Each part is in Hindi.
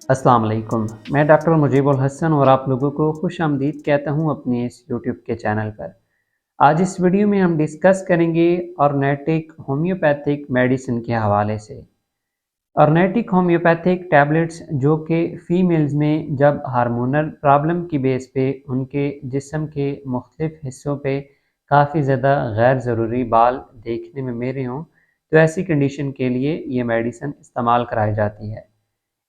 अस्सलाम वालेकुम। मैं डॉक्टर मुजीबुल हसन और आप लोगों को खुश आमदीद कहता हूँ अपने इस यूट्यूब के चैनल पर। आज इस वीडियो में हम डिस्कस करेंगे ऑर्नेटिक होम्योपैथिक मेडिसिन के हवाले से। ऑर्नेटिक होम्योपैथिक टैबलेट्स जो कि फ़ीमेल्स में जब हार्मोनल प्रॉब्लम की बेस पे उनके जिस्म के मुख्तलिफ हिस्सों पे काफ़ी ज़्यादा गैर ज़रूरी बाल देखने में मिल रहे हों, तो ऐसी कंडीशन के लिए ये मेडिसिन इस्तेमाल कराई जाती है।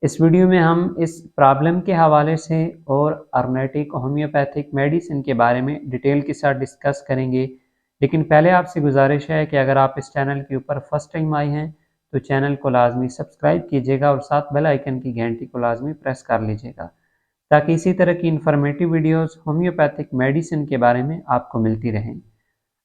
इस वीडियो में हम इस प्रॉब्लम के हवाले से और ऑर्नेटिक होम्योपैथिक मेडिसिन के बारे में डिटेल के साथ डिस्कस करेंगे। लेकिन पहले आपसे गुजारिश है कि अगर आप इस चैनल के ऊपर फर्स्ट टाइम आए हैं तो चैनल को लाजमी सब्सक्राइब कीजिएगा और साथ बेल आइकन की घंटी को लाजमी प्रेस कर लीजिएगा, ताकि इसी तरह की इन्फॉर्मेटिव वीडियोस होम्योपैथिक मेडिसिन के बारे में आपको मिलती रहें।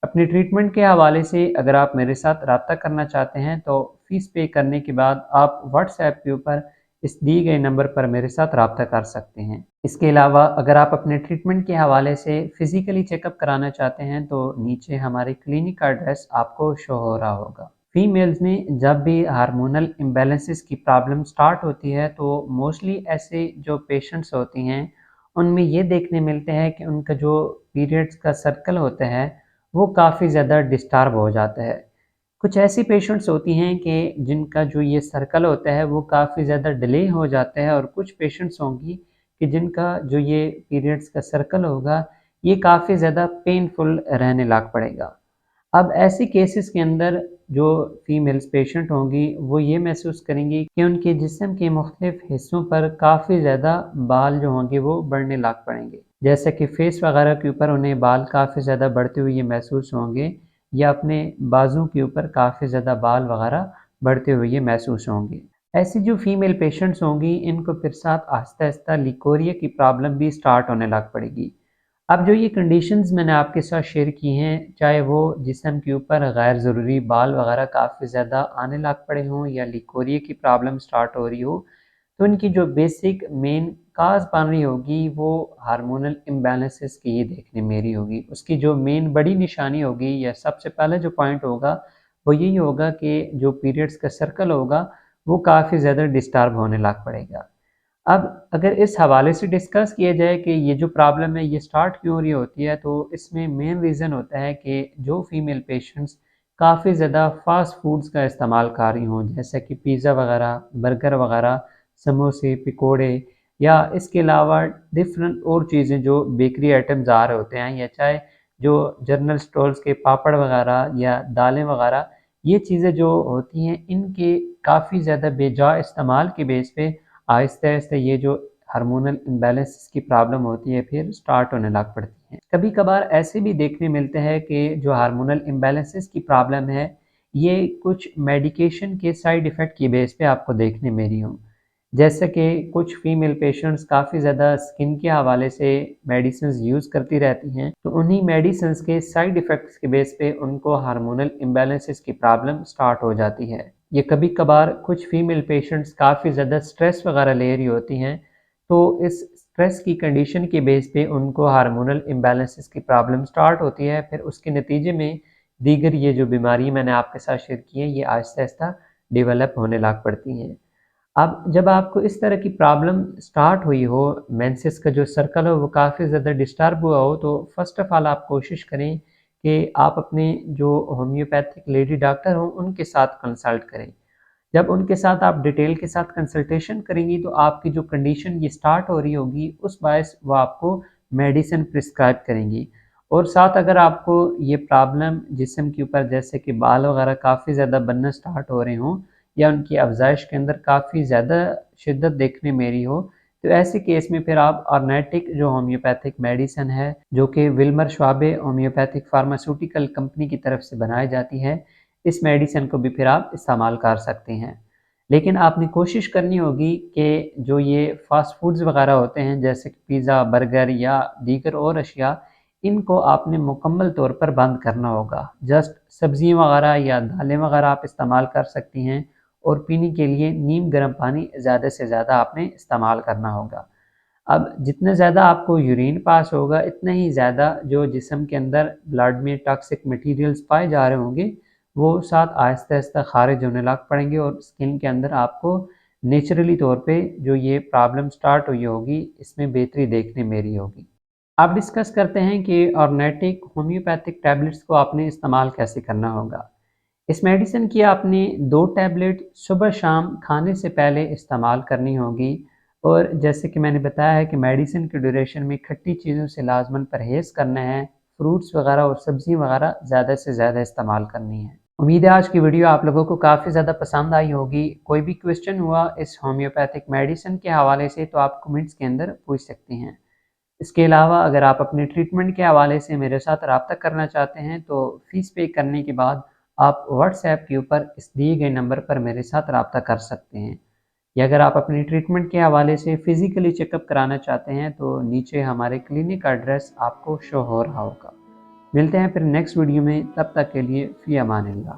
अपनी ट्रीटमेंट के हवाले से अगर आप मेरे साथ रब्ता करना चाहते हैं तो फ़ीस पे करने के बाद आप व्हाट्सएप के ऊपर इस दिए गए नंबर पर मेरे साथ रब्ता कर सकते हैं। इसके अलावा अगर आप अपने ट्रीटमेंट के हवाले से फ़िज़िकली चेकअप कराना चाहते हैं तो नीचे हमारे क्लिनिक का एड्रेस आपको शो हो रहा होगा। फीमेल्स में जब भी हार्मोनल इम्बैलेंसेस की प्रॉब्लम स्टार्ट होती है तो मोस्टली ऐसे जो पेशेंट्स होती हैं उनमें ये देखने मिलते हैं कि उनका जो पीरियड्स का सर्कल होता है वो काफ़ी ज़्यादा डिस्टर्ब हो जाता है। कुछ ऐसी पेशेंट्स होती हैं कि जिनका जो ये सर्कल होता है वो काफ़ी ज़्यादा डिले हो जाता है और कुछ पेशेंट्स होंगी कि जिनका जो ये पीरियड्स का सर्कल होगा ये काफ़ी ज़्यादा पेनफुल रहने लग पड़ेगा। अब ऐसे केसेस के अंदर जो फीमेल्स पेशेंट होंगी वो ये महसूस करेंगी कि उनके जिस्म के मुख्तलिफ हिस्सों पर काफ़ी ज़्यादा बाल जो होंगे वो बढ़ने लग पड़ेंगे। जैसे कि फेस वगैरह के ऊपर उन्हें बाल काफ़ी ज़्यादा बढ़ते हुए ये महसूस होंगे, या अपने बाजू के ऊपर काफ़ी ज़्यादा बाल वगैरह बढ़ते हुए ये महसूस होंगे। ऐसी जो फीमेल पेशेंट्स होंगी इनको फिर साथ आहिस्ता आहिस्ता लिकोरिया की प्रॉब्लम भी स्टार्ट होने लग पड़ेगी। अब जो ये कंडीशंस मैंने आपके साथ शेयर की हैं, चाहे वो जिस्म के ऊपर गैर ज़रूरी बाल वगैरह काफ़ी ज़्यादा आने लग पड़े हों या लिकोरिया की प्रॉब्लम स्टार्ट हो रही हो, तो इनकी जो बेसिक मेन काज़ बन रही होगी वो हार्मोनल इम्बैलेंसेस की ही देखने में रही होगी। उसकी जो मेन बड़ी निशानी होगी या सबसे पहला जो पॉइंट होगा वो यही होगा कि जो पीरियड्स का सर्कल होगा वो काफ़ी ज़्यादा डिस्टर्ब होने लग पड़ेगा। अब अगर इस हवाले से डिस्कस किया जाए कि ये जो प्रॉब्लम है ये स्टार्ट क्यों हो रही होती है, तो इसमें मेन रीज़न होता है कि जो फीमेल पेशेंट्स काफ़ी ज़्यादा फ़ास्ट फूड्स का इस्तेमाल कर रही हों, जैसे कि पिज़्ज़ा वगैरह, बर्गर वगैरह, समोसे, पकोड़े, या इसके अलावा डिफरेंट और चीज़ें जो बेकरी आइटम्स आ रहे होते हैं, या चाहे जो जनरल स्टोर्स के पापड़ वगैरह या दालें वगैरह, ये चीज़ें जो होती हैं इनके काफ़ी ज़्यादा बेजा इस्तेमाल के बेस पे आहिस्ता-आहिस्ता ये जो हार्मोनल इम्बैलेंस की प्रॉब्लम होती है फिर स्टार्ट होने लग पड़ती है। कभी-कभार ऐसे भी देखने मिलते हैं कि जो हार्मोनल इम्बैलेंसेस की प्रॉब्लम है, ये कुछ मेडिकेशन के साइड इफ़ेक्ट की बेस पे आपको देखने में रही हों। जैसे कि कुछ फीमेल पेशेंट्स काफ़ी ज़्यादा स्किन के हवाले से मेडिसिन्स यूज़ करती रहती हैं, तो उन्हीं मेडिसिन्स के साइड इफ़ेक्ट्स के बेस पे उनको हार्मोनल इम्बैलेंसेस की प्रॉब्लम स्टार्ट हो जाती है। ये कभी-कभार कुछ फीमेल पेशेंट्स काफ़ी ज़्यादा स्ट्रेस वगैरह ले रही होती हैं, तो इस स्ट्रेस की कंडीशन के बेस पे उनको हार्मोनल इम्बैलेंसेस की प्रॉब्लम स्टार्ट होती है। फिर उसके नतीजे में दीगर ये जो बीमारी मैंने आपके साथ शेयर की है, ये आहिस्ता-आहिस्ता डेवलप होने लग पड़ती हैं। अब जब आपको इस तरह की प्रॉब्लम स्टार्ट हुई हो, मेंसेस का जो सर्कल हो वो काफ़ी ज़्यादा डिस्टर्ब हुआ हो, तो फ़र्स्ट ऑफ़ ऑल आप कोशिश करें कि आप अपने जो होम्योपैथिक लेडी डॉक्टर हों उनके साथ कंसल्ट करें। जब उनके साथ आप डिटेल के साथ कंसल्टेशन करेंगी तो आपकी जो कंडीशन ये स्टार्ट हो रही होगी उस बायस वो आपको मेडिसिन प्रिस्क्राइब करेंगी। और साथ अगर आपको ये प्रॉब्लम जिस्म के ऊपर जैसे कि बाल वगैरह काफ़ी ज़्यादा बनना स्टार्ट हो रहे हों, या उनकी अफ़ज़ाइश के अंदर काफ़ी ज़्यादा शिद्दत देखने में रही हो, तो ऐसे केस में फिर आप ऑर्नेटिक जो होम्योपैथिक मेडिसिन है, जो कि Wilmer Schwabe homeopathic pharmaceutical company की तरफ से बनाई जाती है, इस मेडिसिन को भी फिर आप इस्तेमाल कर सकते हैं। लेकिन आपने कोशिश करनी होगी कि जो ये फ़ास्ट फूड्स वगैरह होते हैं जैसे कि पिज़्ज़ा, बर्गर या दीगर और अशिया, इनको आपने मुकम्मल तौर पर बंद करना होगा। जस्ट सब्ज़ियाँ वगैरह या दालें वगैरह आप इस्तेमाल कर सकती हैं, और पीने के लिए नीम गर्म पानी ज़्यादा से ज़्यादा आपने इस्तेमाल करना होगा। अब जितना ज़्यादा आपको यूरिन पास होगा, इतना ही ज़्यादा जो जिस्म के अंदर ब्लड में टॉक्सिक मटीरियल्स पाए जा रहे होंगे, वो साथ आहिस्ता-आहिस्ता ख़ारिज होने लग पड़ेंगे और स्किन के अंदर आपको नेचुरली तौर पे जो ये प्रॉब्लम स्टार्ट हुई होगी इसमें बेहतरी देखने मेरी होगी। अब डिस्कस करते हैं कि ऑर्नेटिक होम्योपैथिक टैबलेट्स को आपने इस्तेमाल कैसे करना होगा। इस मेडिसिन की आपने 2 टैबलेट सुबह शाम खाने से पहले इस्तेमाल करनी होगी और जैसे कि मैंने बताया है कि मेडिसिन की ड्यूरेशन में खट्टी चीज़ों से लाज़मन परहेज़ करना है, फ्रूट्स वगैरह और सब्ज़ी वगैरह ज़्यादा से ज़्यादा इस्तेमाल करनी है। उम्मीद है आज की वीडियो आप लोगों को काफ़ी ज़्यादा पसंद आई होगी। कोई भी क्वेश्चन हुआ इस होम्योपैथिक मेडिसिन के हवाले से तो आप कमेंट्स के अंदर पूछ सकते हैं। इसके अलावा अगर आप अपने ट्रीटमेंट के हवाले से मेरे साथ रब्ता करना चाहते हैं तो फ़ीस पे करने के बाद आप व्हाट्सएप के ऊपर इस दिए गए नंबर पर मेरे साथ रब्ता कर सकते हैं, या अगर आप अपने ट्रीटमेंट के हवाले से फ़िज़िकली चेकअप कराना चाहते हैं तो नीचे हमारे क्लिनिक का एड्रेस आपको शो हो रहा होगा। मिलते हैं फिर नेक्स्ट वीडियो में, तब तक के लिए फ़ी अमान अल्लाह।